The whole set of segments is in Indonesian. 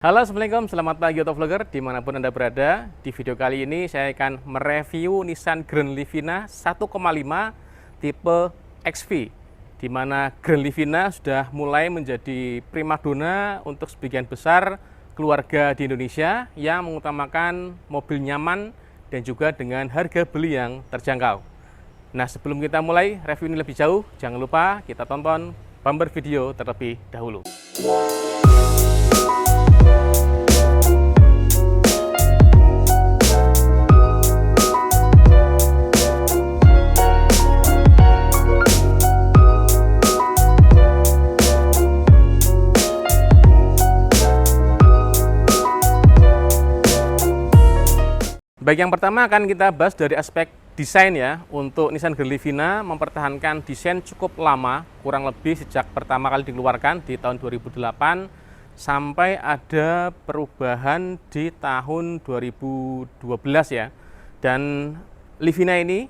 Halo, Assalamualaikum, selamat pagi Autovlogger dimanapun Anda berada. Di video kali ini saya akan mereview Nissan Grand Livina 1,5 tipe XV, di mana Grand Livina sudah mulai menjadi primadona untuk sebagian besar keluarga di Indonesia yang mengutamakan mobil nyaman dan juga dengan harga beli yang terjangkau. Nah, sebelum kita mulai review ini lebih jauh, jangan lupa kita tonton bumper video terlebih dahulu. Baik, yang pertama akan kita bahas dari aspek desain ya. Untuk Nissan Grand Livina mempertahankan desain cukup lama, kurang lebih sejak pertama kali dikeluarkan di tahun 2008 sampai ada perubahan di tahun 2012 ya. Dan Livina ini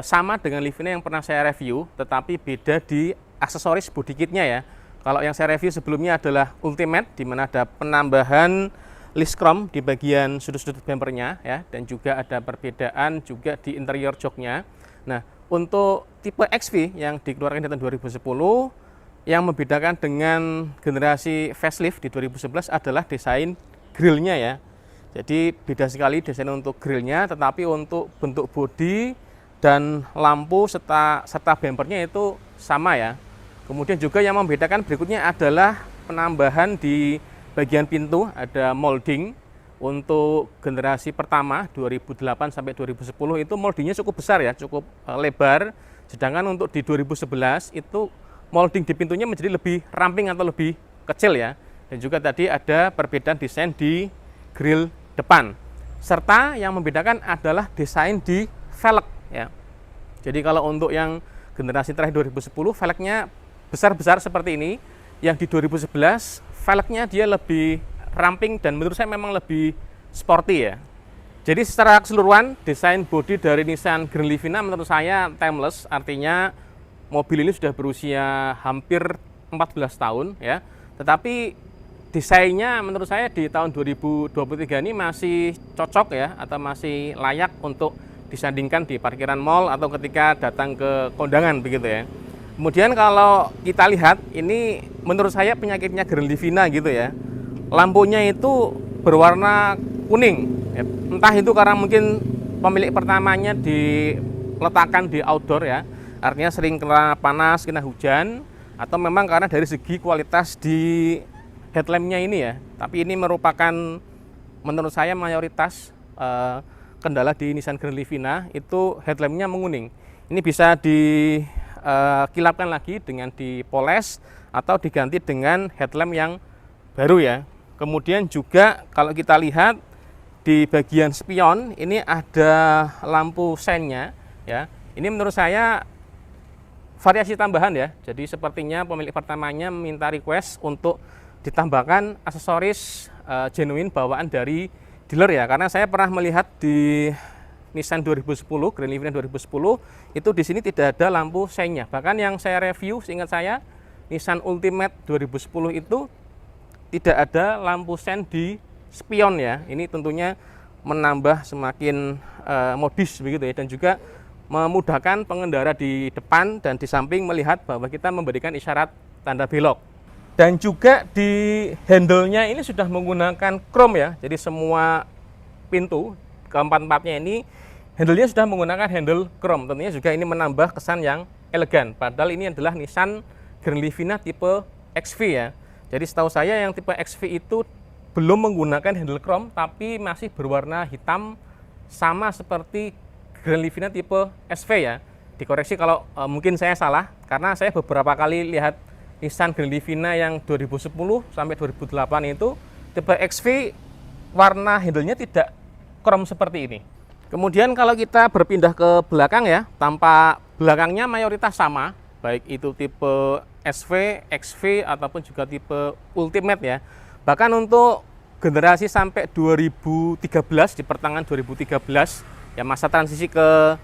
sama dengan Livina yang pernah saya review, tetapi beda di aksesoris body kitnya ya. Kalau yang saya review sebelumnya adalah Ultimate, di mana ada penambahan list chrome di bagian sudut-sudut bumpernya ya, dan juga ada perbedaan juga di interior joknya. Nah, untuk tipe XV yang dikeluarkan di tahun 2010, yang membedakan dengan generasi facelift di 2011 adalah desain grillnya ya. Jadi beda sekali desain untuk grillnya, tetapi untuk bentuk bodi dan lampu serta bumpernya itu sama ya. Kemudian juga yang membedakan berikutnya adalah penambahan di bagian pintu, ada molding. Untuk generasi pertama 2008 sampai 2010 itu moldingnya cukup besar ya, cukup lebar. Sedangkan untuk di 2011 itu molding di pintunya menjadi lebih ramping atau lebih kecil ya. Dan juga tadi ada perbedaan desain di grill depan. Serta yang membedakan adalah desain di velg ya. Jadi kalau untuk yang generasi terakhir 2010 velgnya besar-besar seperti ini. Yang di 2011 velgnya dia lebih ramping dan menurut saya memang lebih sporty ya. Jadi secara keseluruhan desain bodi dari Nissan Grand Livina menurut saya timeless, artinya mobil ini sudah berusia hampir 14 tahun ya. Tetapi desainnya menurut saya di tahun 2023 ini masih cocok ya, atau masih layak untuk disandingkan di parkiran mall atau ketika datang ke kondangan begitu ya. Kemudian kalau kita lihat, ini menurut saya penyakitnya Grand Livina gitu ya. Lampunya itu berwarna kuning. Entah itu karena mungkin pemilik pertamanya diletakkan di outdoor ya. Artinya sering kena panas, kena hujan. Atau memang karena dari segi kualitas di headlampnya ini ya. Tapi ini merupakan menurut saya mayoritas kendala di Nissan Grand Livina itu headlampnya menguning. Ini bisa kilapkan lagi dengan dipoles atau diganti dengan headlamp yang baru ya. Kemudian juga kalau kita lihat di bagian spion ini ada lampu seinnya ya. Ini menurut saya variasi tambahan ya. Jadi sepertinya pemilik pertamanya meminta request untuk ditambahkan aksesoris genuine bawaan dari dealer ya. Karena saya pernah melihat di Nissan 2010, Grand Livina 2010 itu di sini tidak ada lampu seinnya. Bahkan yang saya review seingat saya Nissan Ultimate 2010 itu tidak ada lampu sein di spion ya. Ini tentunya menambah semakin modis begitu ya, dan juga memudahkan pengendara di depan dan di samping melihat bahwa kita memberikan isyarat tanda belok. Dan juga di handle-nya ini sudah menggunakan chrome ya. Jadi semua pintu keempat-empatnya ini handle-nya sudah menggunakan handle chrome. Tentunya juga ini menambah kesan yang elegan. Padahal ini adalah Nissan Grand Livina tipe XV ya. Jadi setahu saya yang tipe XV itu belum menggunakan handle chrome, tapi masih berwarna hitam sama seperti Grand Livina tipe SV ya. Dikoreksi kalau mungkin saya salah, karena saya beberapa kali lihat Nissan Grand Livina yang 2010 sampai 2008 itu tipe XV warna handle-nya tidak chrome seperti ini. Kemudian kalau kita berpindah ke belakang ya, tampak belakangnya mayoritas sama, baik itu tipe SV, XV ataupun juga tipe Ultimate ya. Bahkan untuk generasi sampai 2013, di pertengahan 2013 ya, masa transisi ke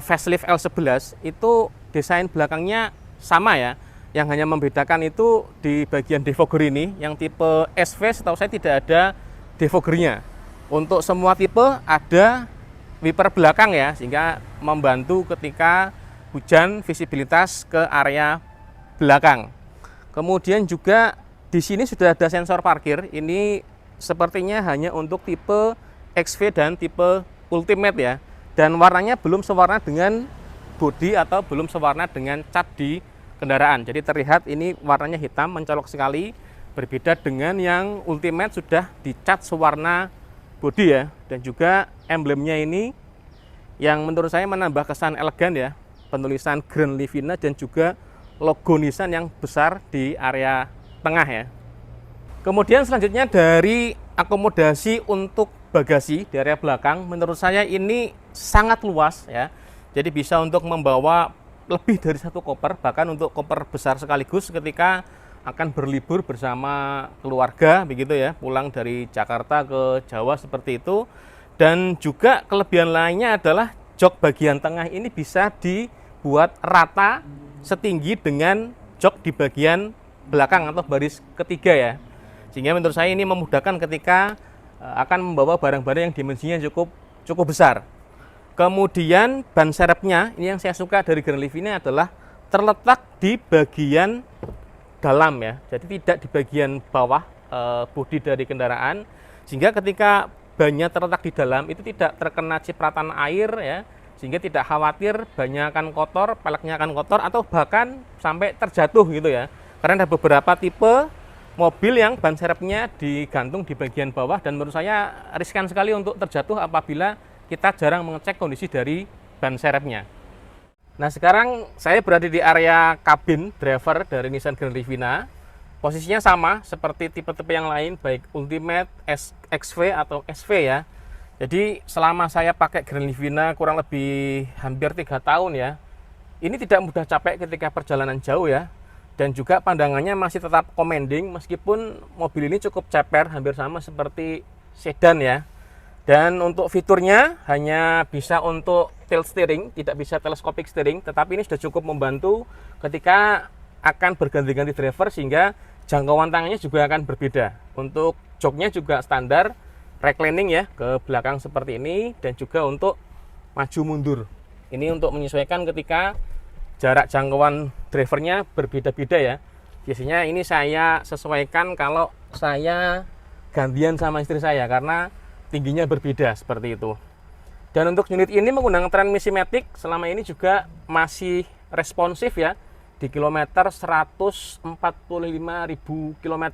facelift L11 itu desain belakangnya sama ya. Yang hanya membedakan itu di bagian defogger ini, yang tipe SV setahu saya tidak ada defoggernya. Untuk semua tipe ada wiper belakang ya, sehingga membantu ketika hujan visibilitas ke area belakang. Kemudian juga di sini sudah ada sensor parkir. Ini sepertinya hanya untuk tipe XV dan tipe Ultimate ya. Dan warnanya belum sewarna dengan bodi atau belum sewarna dengan cat di kendaraan. Jadi terlihat ini warnanya hitam mencolok sekali, berbeda dengan yang Ultimate sudah dicat sewarna bodi ya. Dan juga emblemnya ini yang menurut saya menambah kesan elegan ya, penulisan Grand Livina dan juga logo Nissan yang besar di area tengah ya. Kemudian selanjutnya dari akomodasi untuk bagasi di area belakang, menurut saya ini sangat luas ya. Jadi bisa untuk membawa lebih dari satu koper, bahkan untuk koper besar sekaligus ketika akan berlibur bersama keluarga begitu ya, pulang dari Jakarta ke Jawa seperti itu. Dan juga kelebihan lainnya adalah jok bagian tengah ini bisa dibuat rata setinggi dengan jok di bagian belakang atau baris ketiga ya. Sehingga menurut saya ini memudahkan ketika akan membawa barang-barang yang dimensinya cukup besar. Kemudian ban serepnya, ini yang saya suka dari Grand Livina adalah terletak di bagian dalam ya. Jadi tidak di bagian bawah bodi dari kendaraan. Sehingga ketika bannya terletak di dalam itu tidak terkena cipratan air ya, sehingga tidak khawatir bannya akan kotor, peleknya akan kotor atau bahkan sampai terjatuh gitu ya. Karena ada beberapa tipe mobil yang ban serepnya digantung di bagian bawah dan menurut saya riskan sekali untuk terjatuh apabila kita jarang mengecek kondisi dari ban serepnya. Nah, sekarang saya berada di area kabin driver dari Nissan Grand Livina. Posisinya sama seperti tipe-tipe yang lain, baik Ultimate, XV atau SV ya. Jadi selama saya pakai Grand Livina kurang lebih hampir 3 tahun ya, ini tidak mudah capek ketika perjalanan jauh ya. Dan juga pandangannya masih tetap commanding meskipun mobil ini cukup ceper, hampir sama seperti sedan ya. Dan untuk fiturnya hanya bisa untuk tilt steering, tidak bisa telescopic steering, tetapi ini sudah cukup membantu ketika akan berganti-ganti driver sehingga jangkauan tangannya juga akan berbeda. Untuk joknya juga standar reclining ya ke belakang seperti ini dan juga untuk maju mundur. Ini untuk menyesuaikan ketika jarak jangkauan drivernya berbeda-beda ya. Biasanya ini saya sesuaikan kalau saya gantian sama istri saya karena tingginya berbeda seperti itu. Dan untuk unit ini menggunakan transmisi matic, selama ini juga masih responsif ya. Di kilometer 145.000 km.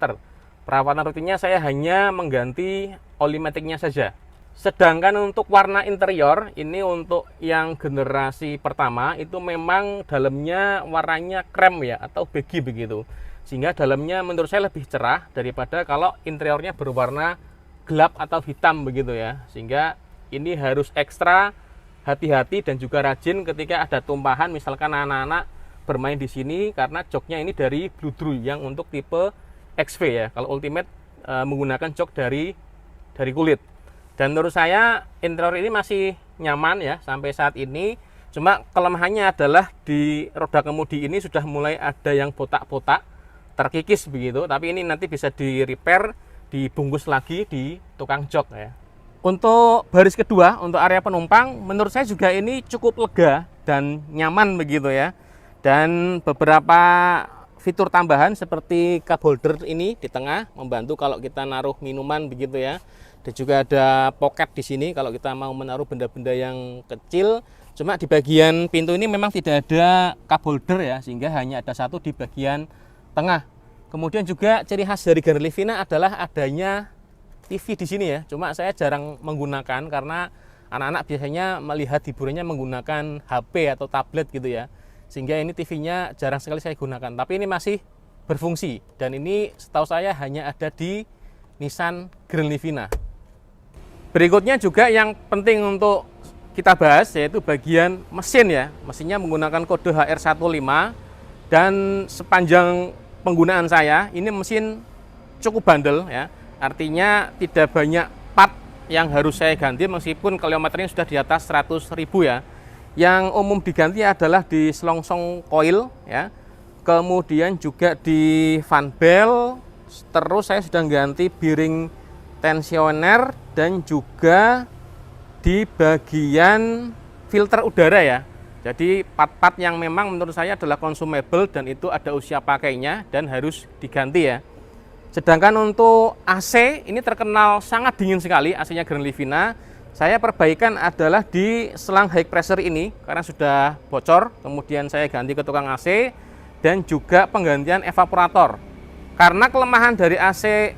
Perawatan rutinnya saya hanya mengganti oli maticnya saja. Sedangkan untuk warna interior, ini untuk yang generasi pertama itu memang dalamnya warnanya krem ya atau beige begitu. Sehingga dalamnya menurut saya lebih cerah daripada kalau interiornya berwarna gelap atau hitam begitu ya. Sehingga ini harus ekstra hati-hati dan juga rajin ketika ada tumpahan misalkan anak-anak bermain di sini karena joknya ini dari Bludru yang untuk tipe XV ya. Kalau Ultimate menggunakan jok dari kulit. Dan menurut saya interior ini masih nyaman ya sampai saat ini. Cuma kelemahannya adalah di roda kemudi ini sudah mulai ada yang botak-botak, terkikis begitu. Tapi ini nanti bisa di repair, dibungkus lagi di tukang jok ya. Untuk baris kedua, untuk area penumpang, menurut saya juga ini cukup lega dan nyaman begitu ya. Dan beberapa fitur tambahan seperti cup holder ini di tengah membantu kalau kita naruh minuman begitu ya. Dan juga ada pocket di sini kalau kita mau menaruh benda-benda yang kecil. Cuma di bagian pintu ini memang tidak ada cup holder ya, sehingga hanya ada satu di bagian tengah. Kemudian juga ciri khas dari Grand Livina adalah adanya TV di sini ya. Cuma saya jarang menggunakan karena anak-anak biasanya melihat hiburannya menggunakan HP atau tablet gitu ya. Sehingga ini TV-nya jarang sekali saya gunakan. Tapi ini masih berfungsi dan ini setahu saya hanya ada di Nissan Grand Livina. Berikutnya juga yang penting untuk kita bahas yaitu bagian mesin ya. Mesinnya menggunakan kode HR15 dan sepanjang penggunaan saya ini mesin cukup bandel ya. Artinya tidak banyak part yang harus saya ganti meskipun kilometernya sudah di atas 100.000 ya. Yang umum diganti adalah di selongsong koil ya. kemudian juga di fan belt, terus saya sudah ganti bearing tensioner dan juga di bagian filter udara ya. Jadi part-part yang memang menurut saya adalah consumable dan itu ada usia pakainya dan harus diganti ya. Sedangkan untuk AC ini terkenal sangat dingin sekali, AC-nya Grand Livina. Saya perbaikan adalah di selang high pressure ini karena sudah bocor, kemudian saya ganti ke tukang AC dan juga penggantian evaporator. Karena kelemahan dari AC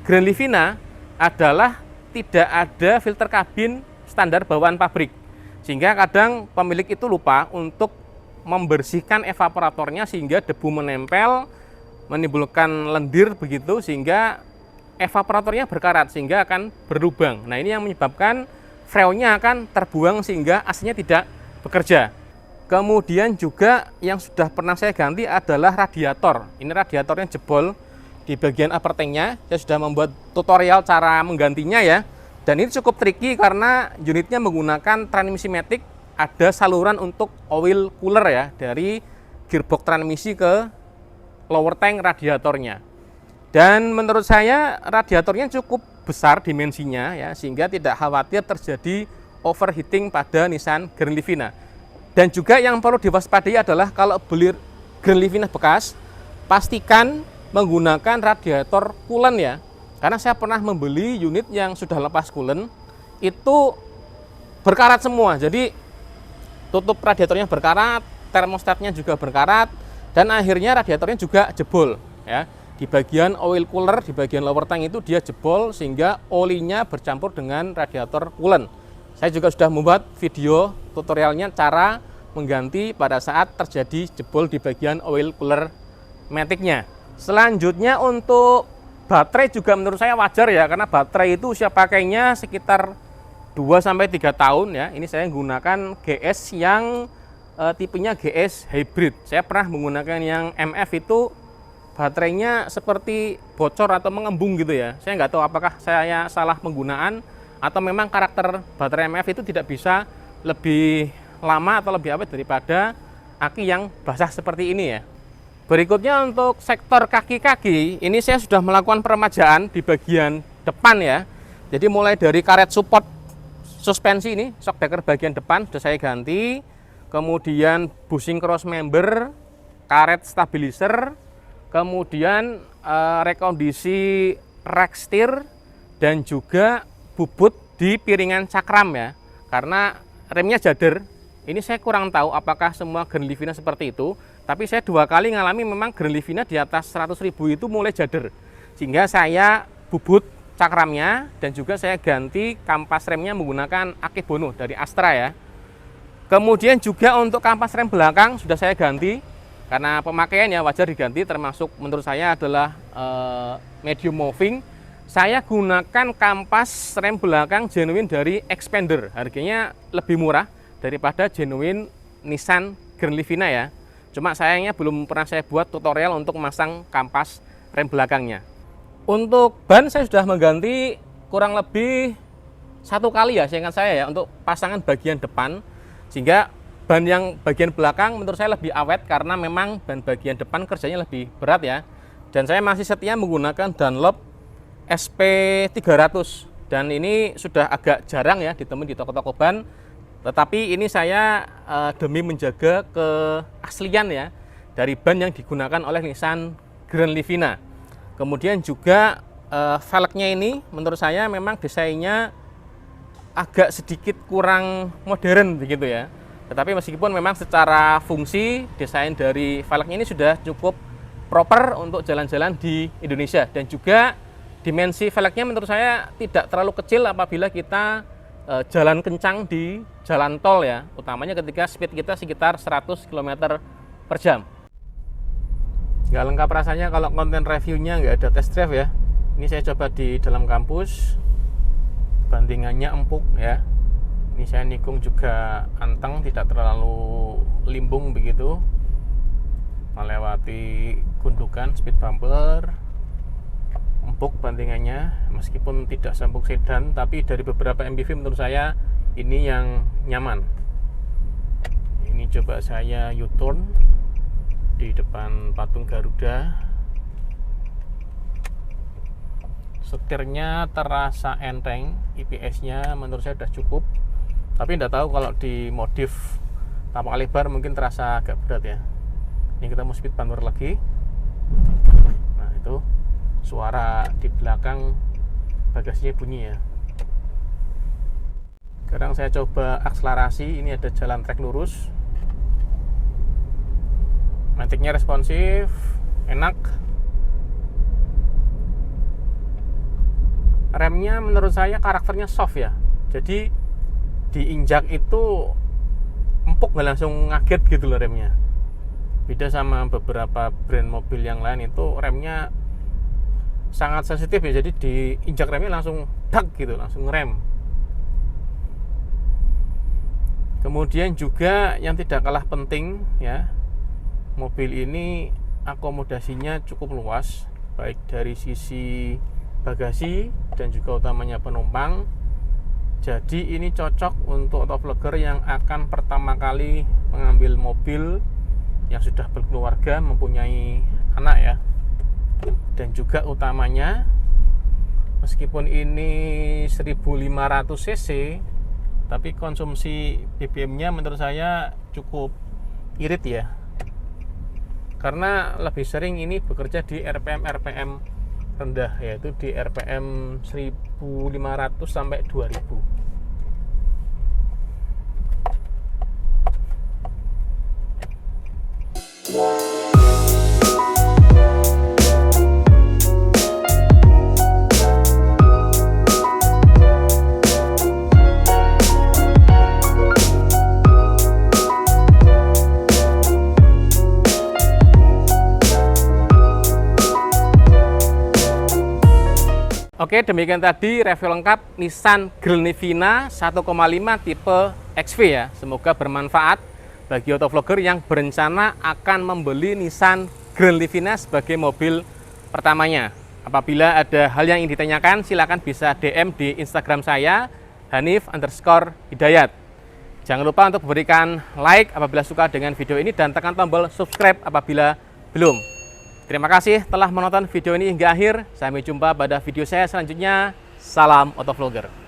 Grand Livina adalah tidak ada filter kabin standar bawaan pabrik. Sehingga kadang pemilik itu lupa untuk membersihkan evaporatornya sehingga debu menempel, menimbulkan lendir begitu sehingga evaporatornya berkarat sehingga akan berlubang. Nah, ini yang menyebabkan freonnya akan terbuang sehingga AC-nya tidak bekerja. Kemudian juga yang sudah pernah saya ganti adalah radiator. Ini radiatornya jebol di bagian upper tanknya. Saya sudah membuat tutorial cara menggantinya ya. Dan ini cukup tricky karena unitnya menggunakan transmisi matic. Ada saluran untuk oil cooler ya dari gearbox transmisi ke lower tank radiatornya. Dan menurut saya radiatornya cukup besar dimensinya ya sehingga tidak khawatir terjadi overheating pada Nissan Grand Livina. Dan juga yang perlu diwaspadai adalah kalau beli Grand Livina bekas, pastikan menggunakan radiator coolant ya. Karena saya pernah membeli unit yang sudah lepas coolant, itu berkarat semua. Jadi tutup radiatornya berkarat, termostatnya juga berkarat, dan akhirnya radiatornya juga jebol ya. Di bagian oil cooler, di bagian lower tank itu dia jebol sehingga olinya bercampur dengan radiator coolant. Saya juga sudah membuat video tutorialnya cara mengganti pada saat terjadi jebol di bagian oil cooler matic-nya. Selanjutnya untuk baterai juga menurut saya wajar ya, karena baterai itu usia pakainya sekitar 2-3 tahun ya. Ini saya menggunakan GS yang tipenya GS hybrid. Saya pernah menggunakan yang MF itu baterainya seperti bocor atau mengembung gitu ya. Saya nggak tahu apakah saya salah penggunaan atau memang karakter baterai MF itu tidak bisa lebih lama atau lebih awet daripada aki yang basah seperti ini ya. Berikutnya untuk sektor kaki-kaki, ini saya sudah melakukan peremajaan di bagian depan ya. Jadi mulai dari karet support suspensi ini, shock breaker bagian depan sudah saya ganti. Kemudian bushing cross member, karet stabilizer, kemudian rekondisi rack steer, dan juga bubut di piringan cakram ya. Karena remnya jader, ini saya kurang tahu apakah semua Grand Livina seperti itu. Tapi saya 2 kali ngalami memang Grand Livina di atas 100.000 itu mulai jader. Sehingga saya bubut cakramnya dan juga saya ganti kampas remnya menggunakan Akebono dari Astra ya. Kemudian juga untuk kampas rem belakang sudah saya ganti. Karena pemakaiannya wajar diganti, termasuk menurut saya adalah medium moving. Saya gunakan kampas rem belakang genuine dari Expander. Harganya lebih murah daripada genuine Nissan Grand Livina ya. Cuma sayangnya belum pernah saya buat tutorial untuk memasang kampas rem belakangnya. Untuk ban saya sudah mengganti kurang lebih 1 kali ya, seingat saya ya, untuk pasangan bagian depan. Sehingga ban yang bagian belakang menurut saya lebih awet karena memang ban bagian depan kerjanya lebih berat ya. Dan saya masih setia menggunakan Dunlop SP300 dan ini sudah agak jarang ya ditemui di toko-toko ban. Tetapi ini saya demi menjaga keaslian ya dari ban yang digunakan oleh Nissan Grand Livina. Kemudian juga velgnya ini menurut saya memang desainnya agak sedikit kurang modern begitu ya. Tetapi meskipun memang secara fungsi desain dari velgnya ini sudah cukup proper untuk jalan-jalan di Indonesia. Dan juga dimensi velgnya menurut saya tidak terlalu kecil apabila kita jalan kencang di jalan tol ya, utamanya ketika speed kita sekitar 100 km per jam. Nggak lengkap rasanya kalau konten reviewnya nggak ada test drive ya. Ini saya coba di dalam kampus, bandingannya empuk ya. Ini saya nikung juga anteng, tidak terlalu limbung begitu, melewati gundukan, speed bumper, empuk bandingannya. Meskipun tidak seempuk sedan, tapi dari beberapa MPV menurut saya ini yang nyaman. Ini coba saya U-turn di depan patung Garuda. Setirnya terasa enteng, IPS-nya menurut saya sudah cukup. Tapi tidak tahu kalau dimodif tapak lebar mungkin terasa agak berat ya. Ini kita mau speed bumper lagi. Nah itu suara di belakang bagasinya bunyi ya. Sekarang saya coba akselerasi. Ini ada jalan trek lurus. Matic-nya responsif, enak. Remnya menurut saya karakternya soft ya. Jadi diinjak itu empuk, nggak langsung ngaget gitu loh remnya. Beda sama beberapa brand mobil yang lain itu remnya sangat sensitif ya. Jadi diinjak remnya langsung dak gitu, langsung ngerem. Kemudian juga yang tidak kalah penting ya, mobil ini akomodasinya cukup luas, baik dari sisi bagasi dan juga utamanya penumpang. Jadi ini cocok untuk autovlogger yang akan pertama kali mengambil mobil yang sudah berkeluarga, mempunyai anak ya. Dan juga utamanya, meskipun ini 1500 cc, tapi konsumsi BBM-nya menurut saya cukup irit ya. Karena lebih sering ini bekerja di RPM rendah, yaitu di RPM 1500 sampai 2000. Oke, demikian tadi review lengkap Nissan Grillnevina 1,5 tipe XV ya. Semoga bermanfaat bagi autovlogger yang berencana akan membeli Nissan Grillnevina sebagai mobil pertamanya. Apabila ada hal yang ingin ditanyakan, silakan bisa DM di Instagram saya, Hanif_Hidayat. Jangan lupa untuk memberikan like apabila suka dengan video ini dan tekan tombol subscribe apabila belum. Terima kasih telah menonton video ini hingga akhir. Sampai jumpa pada video saya selanjutnya. Salam autovlogger.